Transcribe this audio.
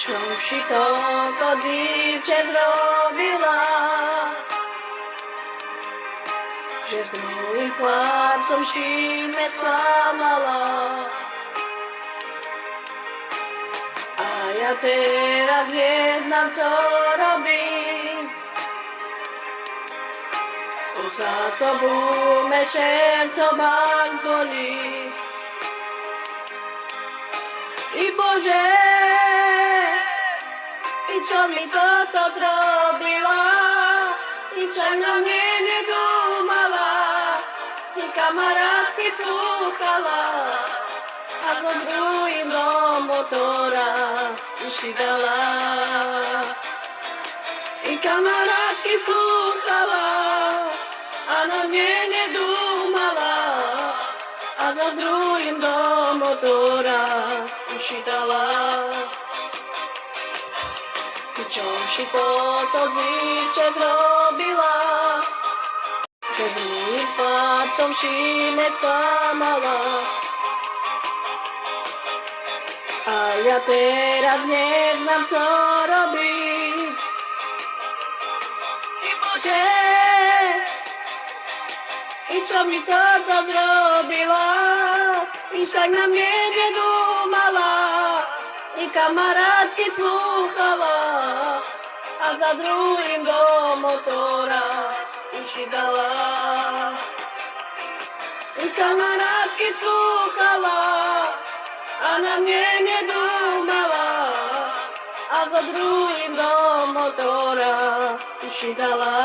Som si toto dívče zrobila, že s druhým chlapcom si me sklamala. A ja teraz neznám, co robiť. Za tobu me serco bar zbolí. I Bože, i čo mi toto zrobila, i však na mne nedúmala, i kamarátky slúchala, a so druhým do motora uši dala. I kamarátky slúchala, a na mne nedúmala, a za druhým do motora uši dala. Čo si toto dívče zrobila, že druhým chlapcom si me sklamala. A ja teraz neznám, co robiť. I Bože, i čo mi toto zrobila, i však na mne nedúmala, i kamarátky slúchala, a za druhým do motora uši dala. I kamarátky slúchala, a na mne nedúmala, a za druhým do motora uši dala.